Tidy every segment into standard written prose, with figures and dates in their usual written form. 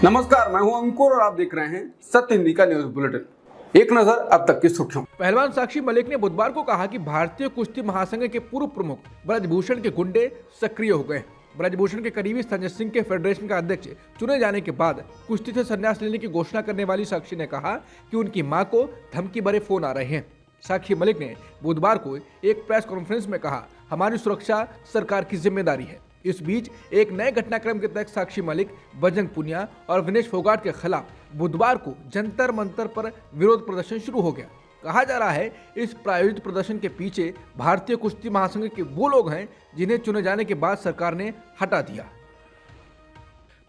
नमस्कार, मैं हूं अंकुर और आप देख रहे हैं सत्य हिंदी का न्यूज बुलेटिन। एक नजर अब तक की सुर्खियों। पहलवान साक्षी मलिक ने बुधवार को कहा कि भारतीय कुश्ती महासंघ के पूर्व प्रमुख ब्रजभूषण के गुंडे सक्रिय हो गए। ब्रजभूषण के करीबी संजय सिंह के फेडरेशन का अध्यक्ष चुने जाने के बाद कुश्ती से संन्यास लेने की घोषणा करने वाली साक्षी ने कहा कि उनकी मां को धमकी भरे फोन आ रहे हैं। साक्षी मलिक ने बुधवार को एक प्रेस कॉन्फ्रेंस में कहा, हमारी सुरक्षा सरकार की जिम्मेदारी है। इस बीच एक नए घटनाक्रम के तहत साक्षी मलिक, बजरंग पुनिया और विनेश फोगाट के खिलाफ बुधवार को जंतर मंतर पर विरोध प्रदर्शन शुरू हो गया। कहा जा रहा है इस प्रायोजित प्रदर्शन के पीछे भारतीय कुश्ती महासंघ के वो लोग हैं जिन्हें चुने जाने के बाद सरकार ने हटा दिया।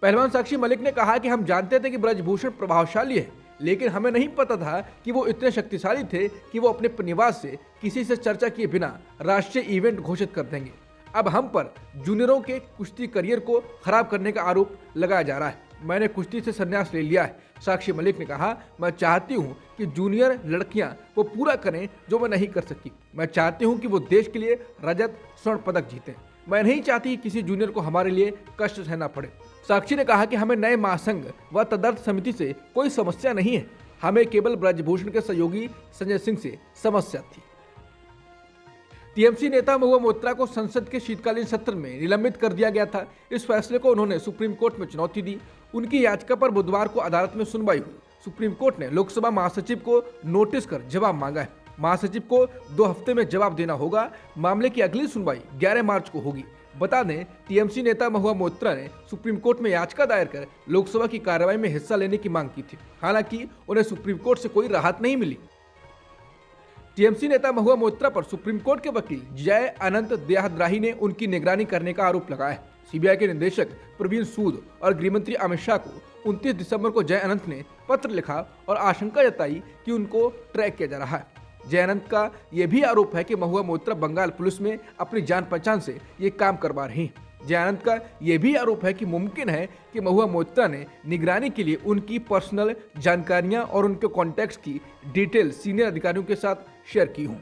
पहलवान साक्षी मलिक ने कहा कि हम जानते थे कि ब्रजभूषण प्रभावशाली है, लेकिन हमें नहीं पता था कि वो इतने शक्तिशाली थे कि वो अपने निवास से किसी से चर्चा किए बिना राष्ट्रीय इवेंट घोषित कर देंगे। अब हम पर जूनियरों के कुश्ती करियर को खराब करने का आरोप लगाया जा रहा है। मैंने कुश्ती से संन्यास ले लिया है। साक्षी मलिक ने कहा, मैं चाहती हूं कि जूनियर लड़कियां वो पूरा करें जो मैं नहीं कर सकी। मैं चाहती हूं कि वो देश के लिए रजत स्वर्ण पदक जीतें। मैं नहीं चाहती कि किसी जूनियर को हमारे लिए कष्ट सहना पड़े। साक्षी ने कहा कि हमें नए महासंघ व तदर्थ समिति से कोई समस्या नहीं है, हमें केवल ब्रजभूषण के सहयोगी संजय सिंह से समस्या थी। टीएमसी नेता महुआ मोइत्रा को संसद के शीतकालीन सत्र में निलंबित कर दिया गया था। इस फैसले को उन्होंने सुप्रीम कोर्ट में चुनौती दी। उनकी याचिका पर बुधवार को अदालत में सुनवाई हुई। सुप्रीम कोर्ट ने लोकसभा महासचिव को नोटिस कर जवाब मांगा है। महासचिव को 2 हफ्ते में जवाब देना होगा। मामले की अगली सुनवाई 11 मार्च को होगी। बता दें, टीएमसी नेता महुआ मोइत्रा ने सुप्रीम कोर्ट में याचिका दायर कर लोकसभा की कार्रवाई में हिस्सा लेने की मांग की थी। हालांकि उन्हें सुप्रीम कोर्ट से कोई राहत नहीं मिली। टीएमसी नेता महुआ मोइत्रा पर सुप्रीम कोर्ट के वकील जय अनंत देहाद्राही ने उनकी निगरानी करने का आरोप लगाया है। सीबीआई के निदेशक प्रवीण सूद और गृहमंत्री अमित शाह को 29 दिसंबर को जय अनंत ने पत्र लिखा और आशंका जताई कि उनको ट्रैक किया जा रहा है। जय अनंत का यह भी आरोप है कि महुआ मोइत्रा बंगाल पुलिस में अपनी जान पहचान से ये काम करवा रही हैं। जय अनंत का यह भी आरोप है कि मुमकिन है कि महुआ मोइत्रा ने निगरानी के लिए उनकी पर्सनल जानकारियां और उनके कॉन्टैक्ट्स की डिटेल सीनियर अधिकारियों के साथ शेयर की हूं।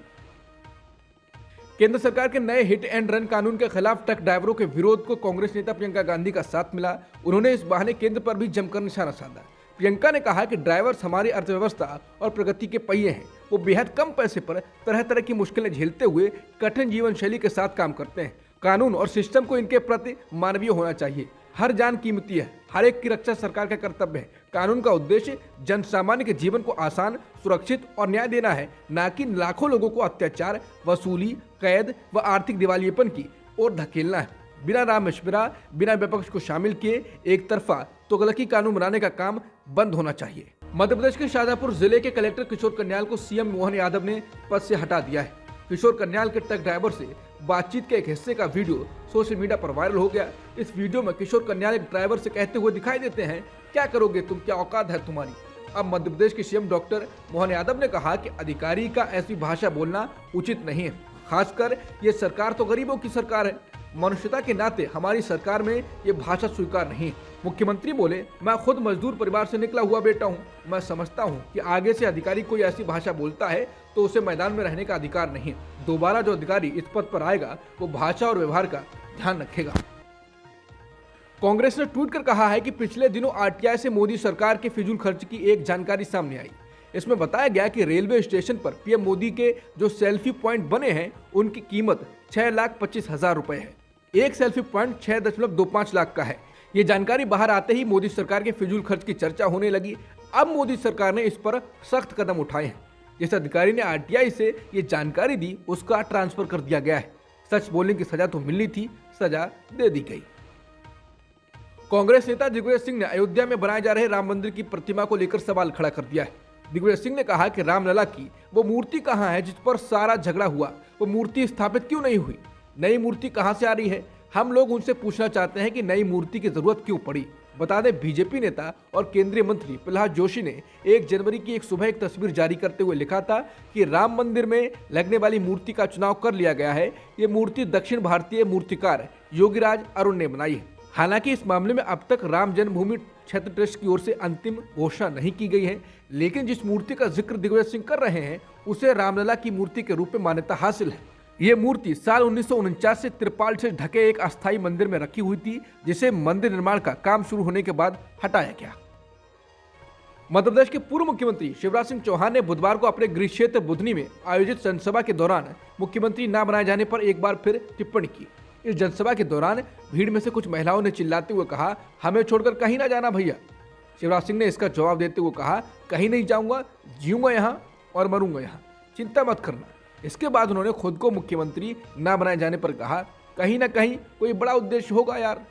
केंद्र सरकार के नए हिट एंड रन कानून के खिलाफ ट्रक ड्राइवरों के विरोध को कांग्रेस नेता प्रियंका गांधी का साथ मिला। उन्होंने इस बहाने केंद्र पर भी जमकर निशाना साधा। प्रियंका ने कहा कि ड्राइवर्स हमारी अर्थव्यवस्था और प्रगति के पहिए हैं। वो बेहद कम पैसे पर तरह तरह की मुश्किलें झेलते हुए कठिन जीवन शैली के साथ काम करते हैं। कानून और सिस्टम को इनके प्रति मानवीय होना चाहिए। हर जान कीमती है, हर एक की रक्षा सरकार का कर्तव्य है। कानून का उद्देश्य जन सामान्य के जीवन को आसान, सुरक्षित और न्याय देना है, न कि लाखों लोगों को अत्याचार, वसूली, कैद व आर्थिक दिवालियेपन की ओर धकेलना है। बिना राम मशविरा, बिना विपक्ष को शामिल किए एक तरफा तुगलकी कानून बनाने का काम बंद होना चाहिए। मध्य प्रदेश के शाहजहांपुर जिले के कलेक्टर किशोर कन्याल को सीएम मोहन यादव ने पद से हटा दिया है। किशोर कन्याल के ट्रक ड्राइवर से बातचीत के एक हिस्से का वीडियो सोशल मीडिया पर वायरल हो गया। इस वीडियो में किशोर कन्याल एक ड्राइवर से कहते हुए दिखाई देते हैं, क्या करोगे तुम, क्या औकात है तुम्हारी। अब मध्य प्रदेश के सीएम डॉक्टर मोहन यादव ने कहा कि अधिकारी का ऐसी भाषा बोलना उचित नहीं है। खासकर ये सरकार तो गरीबों की सरकार है। मनुष्यता के नाते हमारी सरकार में ये भाषा स्वीकार नहीं है। मुख्यमंत्री बोले, मैं खुद मजदूर परिवार से निकला हुआ बेटा हूँ। मैं समझता हूँ कि आगे से अधिकारी कोई ऐसी भाषा बोलता है तो उसे मैदान में रहने का अधिकार नहीं है। दोबारा जो अधिकारी इस पद पर आएगा वो भाषा और व्यवहार का ध्यान रखेगा। कांग्रेस ने ट्वीट कर कहा है कि पिछले दिनों आरटीआई से मोदी सरकार के फिजूल खर्च की एक जानकारी सामने आई। इसमें बताया गया कि रेलवे स्टेशन पर पीएम मोदी के जो सेल्फी पॉइंट बने हैं उनकी कीमत 6,25,000 रुपए है। एक सेल्फी पॉइंट 6.25 लाख का है। ये जानकारी बाहर आते ही मोदी सरकार के फिजूल खर्च की चर्चा होने लगी। अब मोदी सरकार ने इस पर सख्त कदम उठाए हैं। जिस अधिकारी ने आरटीआई से ये जानकारी दी उसका ट्रांसफर कर दिया गया है। सच बोलने की सजा तो मिलनी थी, सजा दे दी गई। कांग्रेस नेता दिग्विजय सिंह ने अयोध्या में बनाए जा रहे राम मंदिर की प्रतिमा को लेकर सवाल खड़ा कर दिया है। दिग्विजय सिंह ने कहा कि रामलला की वो मूर्ति कहाँ है जिस पर सारा झगड़ा हुआ, वो मूर्ति स्थापित क्यों नहीं हुई, नई मूर्ति कहां से आ रही है। हम लोग उनसे पूछना चाहते हैं कि नई मूर्ति की जरूरत क्यों पड़ी। बता दें, बीजेपी नेता और केंद्रीय मंत्री प्रहलाद जोशी ने 1 जनवरी की एक सुबह एक तस्वीर जारी करते हुए लिखा था कि राम मंदिर में लगने वाली मूर्ति का चुनाव कर लिया गया है। ये मूर्ति दक्षिण भारतीय मूर्तिकार योगीराज अरुण ने बनाई है। हालांकि इस मामले में अब तक राम जन्मभूमि क्षेत्र ट्रस्ट की ओर से अंतिम घोषणा नहीं की गई है, लेकिन जिस मूर्ति का जिक्र दिग्विजय सिंह कर रहे हैं उसे रामलला की मूर्ति के रूप में मान्यता हासिल है। ये मूर्ति साल 1949 से त्रिपाल से ढके एक अस्थायी मंदिर में रखी हुई थी, जिसे मंदिर निर्माण का काम शुरू होने के बाद हटाया गया। मध्य प्रदेश के पूर्व मुख्यमंत्री शिवराज सिंह चौहान ने बुधवार को अपने गृह क्षेत्र बुधनी में आयोजित जनसभा के दौरान मुख्यमंत्री न बनाए जाने पर एक बार फिर टिप्पणी की। इस जनसभा के दौरान भीड़ में से कुछ महिलाओं ने चिल्लाते हुए कहा, हमें छोड़कर कहीं ना जाना भैया। शिवराज सिंह ने इसका जवाब देते हुए कहा, कहीं नहीं जाऊंगा, जीऊंगा यहाँ और मरूंगा यहाँ, चिंता मत करना। इसके बाद उन्होंने खुद को मुख्यमंत्री न बनाए जाने पर कहा, कहीं ना कहीं कोई बड़ा उद्देश्य होगा यार।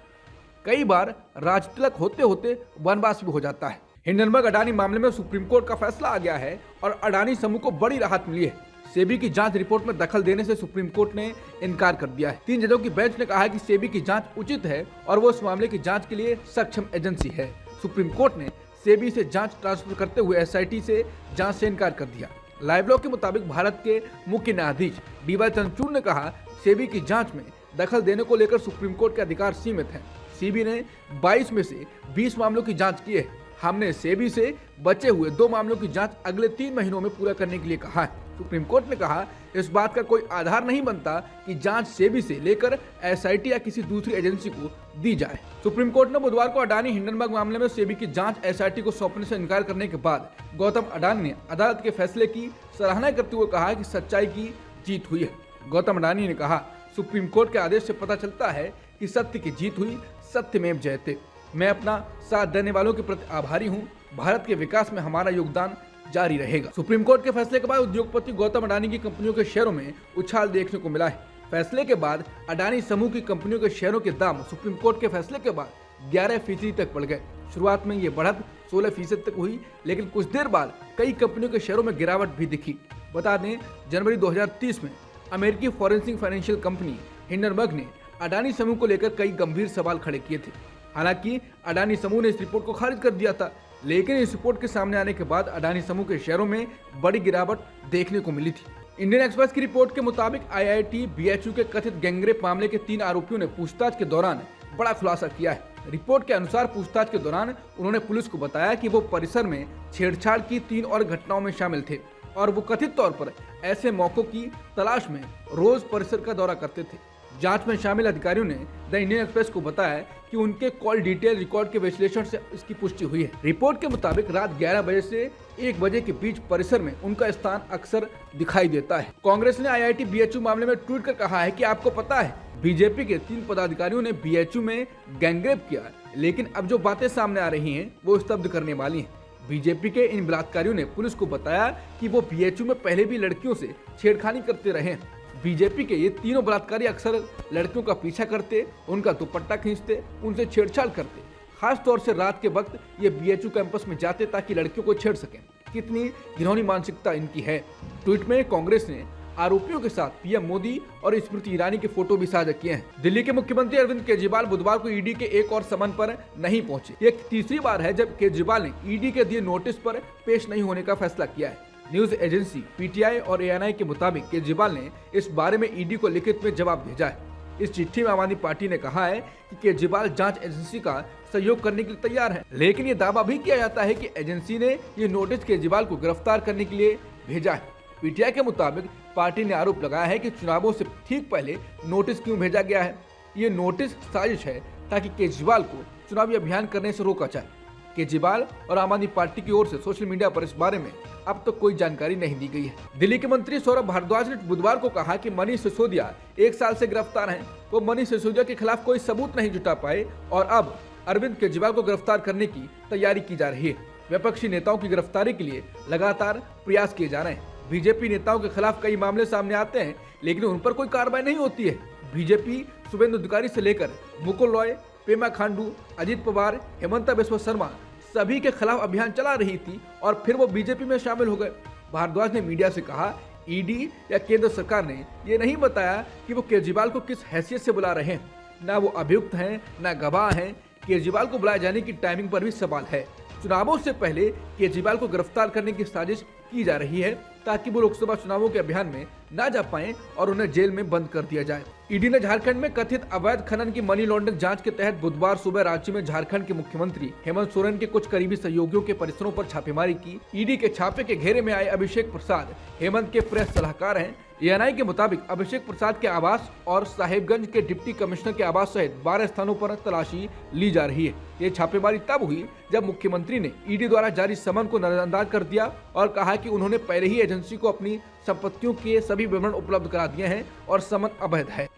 कई बार राजतिलक होते होते वनवास भी हो जाता है। हिंडनबर्ग अडानी मामले में सुप्रीम कोर्ट का फैसला आ गया है और अडानी समूह को बड़ी राहत मिली है। सेबी की जांच रिपोर्ट में दखल देने से सुप्रीम कोर्ट ने इनकार कर दिया है। 3 जजों की बेंच ने कहा है कि सेबी की जांच उचित है और वो इस मामले की जांच के लिए सक्षम एजेंसी है। सुप्रीम कोर्ट ने सेबी से जांच ट्रांसफर करते हुए एसआईटी से जांच से इनकार कर दिया। लाइव लॉ के मुताबिक भारत के मुख्य न्यायाधीश डीवाई चंद्रचूड़ ने कहा, सेबी की जांच में दखल देने को लेकर सुप्रीम कोर्ट के अधिकार सीमित हैं। सेबी ने 22 में से 20 मामलों की जांच की है। हमने सेबी से बचे हुए 2 मामलों की जांच अगले 3 महीनों में पूरा करने के लिए कहा है। सुप्रीम कोर्ट ने कहा, इस बात का कोई आधार नहीं बनता कि जांच सेबी से लेकर एसआईटी या किसी दूसरी एजेंसी को दी जाए। सुप्रीम कोर्ट ने बुधवार को अडानी हिंडनबर्ग मामले में सेबी की जांच एसआईटी को सौंपने से इनकार करने के बाद गौतम अडानी ने अदालत के फैसले की सराहना करते हुए कहा कि सच्चाई की जीत हुई है। गौतम अडानी ने कहा, सुप्रीम कोर्ट के आदेश से पता चलता है कि सत्य की जीत हुई, सत्यमेव जयते। मैं अपना साथ देने वालों के प्रति आभारी हूं। भारत के विकास में हमारा योगदान जारी रहेगा। सुप्रीम कोर्ट के फैसले के बाद उद्योगपति गौतम अडानी की कंपनियों के शेयरों में उछाल देखने को मिला है। फैसले के बाद अडानी समूह की कंपनियों के शेयरों के दाम सुप्रीम कोर्ट के फैसले के बाद 11% तक बढ़ गए। शुरुआत में ये बढ़त 16% तक हुई, लेकिन कुछ देर बाद कई कंपनियों के शेयरों में गिरावट भी दिखी। बता दें, जनवरी 2030 में अमेरिकी फॉरेंसिक फाइनेंशियल कंपनी हिंडनबर्ग ने अडानी समूह को लेकर कई गंभीर सवाल खड़े किए थे। हालांकि अडानी समूह ने इस रिपोर्ट को खारिज कर दिया था, लेकिन इस रिपोर्ट के सामने आने के बाद अडानी समूह के शेयरों में बड़ी गिरावट देखने को मिली थी। इंडियन एक्सप्रेस की रिपोर्ट के मुताबिक आईआईटी बीएचयू के कथित गैंगरेप मामले के 3 आरोपियों ने पूछताछ के दौरान बड़ा खुलासा किया है। रिपोर्ट के अनुसार पूछताछ के दौरान उन्होंने पुलिस को बताया कि वो परिसर में छेड़छाड़ की 3 और घटनाओं में शामिल थे और वो कथित तौर पर ऐसे मौकों की तलाश में रोज परिसर का दौरा करते थे। जांच में शामिल अधिकारियों ने द इंडियन एक्सप्रेस को बताया कि उनके कॉल डिटेल रिकॉर्ड के विश्लेषण से इसकी पुष्टि हुई है। रिपोर्ट के मुताबिक रात 11 बजे से 1 बजे के बीच परिसर में उनका स्थान अक्सर दिखाई देता है। कांग्रेस ने आईआईटी बीएचयू मामले में ट्वीट कर कहा है कि आपको पता है, बीजेपी के 3 पदाधिकारियों ने बीएचयू में गैंगरेप किया, लेकिन अब जो बातें सामने आ रही हैं वो स्तब्ध करने वाली हैं। बीजेपी के इन बलात्कारियों ने पुलिस को बताया कि वो बीएचयू में पहले भी लड़कियों से छेड़खानी करते रहे। बीजेपी के ये तीनों बलात्कारी अक्सर लड़कियों का पीछा करते, उनका दुपट्टा खींचते, उनसे छेड़छाड़ करते। खास तौर से रात के वक्त ये बीएचयू कैंपस में जाते ताकि लड़कियों को छेड़ सकें। कितनी घिनौनी मानसिकता इनकी है। ट्वीट में कांग्रेस ने आरोपियों के साथ पीएम मोदी और स्मृति ईरानी के फोटो भी साझा किए हैं। दिल्ली के मुख्यमंत्री अरविंद केजरीवाल बुधवार को ईडी के एक और समन पर नहीं पहुंचे। ये तीसरी बार है जब केजरीवाल ने ईडी के दिए नोटिस पर पेश नहीं होने का फैसला किया है। न्यूज एजेंसी पीटीआई और एएनआई के मुताबिक केजरीवाल ने इस बारे में ईडी को लिखित में जवाब भेजा है। इस चिट्ठी में आम आदमी पार्टी ने कहा है कि केजरीवाल जांच एजेंसी का सहयोग करने के लिए तैयार है, लेकिन ये दावा भी किया जाता है कि एजेंसी ने ये नोटिस केजरीवाल को गिरफ्तार करने के लिए भेजा है। पीटीआई के मुताबिक पार्टी ने आरोप लगाया है कि चुनावों से ठीक पहले नोटिस क्यों भेजा गया है। ये नोटिस साजिश है ताकि केजरीवाल को चुनावी अभियान करने से रोका जाए। केजरीवाल और आम आदमी पार्टी की ओर से सोशल मीडिया पर इस बारे में अब तक कोई जानकारी नहीं दी गई है। दिल्ली के मंत्री सौरभ भारद्वाज ने बुधवार को कहा कि मनीष सिसोदिया 1 साल से गिरफ्तार हैं। वो मनीष सिसोदिया के खिलाफ कोई सबूत नहीं जुटा पाए और अब अरविंद केजरीवाल को गिरफ्तार करने की तैयारी की जा रही है। विपक्षी नेताओं की गिरफ्तारी के लिए लगातार प्रयास किए जा रहे हैं। बीजेपी नेताओं के खिलाफ कई मामले सामने आते हैं, लेकिन उन पर कोई कार्रवाई नहीं होती है। बीजेपी शुभेंदु अधिकारी से लेकर मुकुल रॉय, पेमा खांडू, अजित पवार, हेमंता बिस्वा शर्मा सभी के खिलाफ अभियान चला रही थी और फिर वो बीजेपी में शामिल हो गए। भारद्वाज ने मीडिया से कहा, ईडी या केंद्र सरकार ने ये नहीं बताया कि वो केजरीवाल को किस हैसियत से बुला रहे हैं। ना वो अभियुक्त हैं, ना गवाह हैं। केजरीवाल को बुलाए जाने की टाइमिंग पर भी सवाल है। चुनावों से पहले केजरीवाल को गिरफ्तार करने की साजिश की जा रही है ताकि वो लोकसभा चुनावों के अभियान में ना जा पाएं और उन्हें जेल में बंद कर दिया जाए। ईडी ने झारखंड में कथित अवैध खनन की मनी लॉन्ड्रिंग जांच के तहत बुधवार सुबह रांची में झारखंड के मुख्यमंत्री हेमंत सोरेन के कुछ करीबी सहयोगियों के परिसरों पर छापेमारी की। ईडी के छापे के घेरे में आए अभिषेक प्रसाद हेमंत के प्रेस सलाहकार हैं। एएनआई के मुताबिक अभिषेक प्रसाद के आवास और साहिबगंज के डिप्टी कमिश्नर के आवास सहित 12 स्थानों पर तलाशी ली जा रही है। ये छापेमारी तब हुई जब मुख्यमंत्री ने ईडी द्वारा जारी समन को नजरअंदाज कर दिया और कहा कि उन्होंने पहले ही एजेंसी को अपनी संपत्तियों के सभी विवरण उपलब्ध करा दिए हैं और समन अवैध है।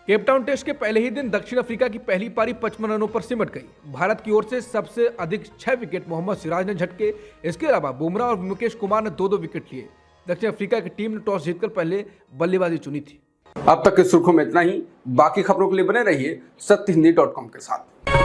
केपटाउन टेस्ट के पहले ही दिन दक्षिण अफ्रीका की पहली पारी 55 रनों पर सिमट गई। भारत की ओर से सबसे अधिक 6 विकेट मोहम्मद सिराज ने झटके। इसके अलावा बुमराह और मुकेश कुमार ने 2-2 विकेट लिए। दक्षिण अफ्रीका की टीम ने टॉस जीतकर पहले बल्लेबाजी चुनी थी। अब तक की सुर्खियों में इतना ही। बाकी खबरों के लिए बने रहिए सत्यहिंदी.com के साथ।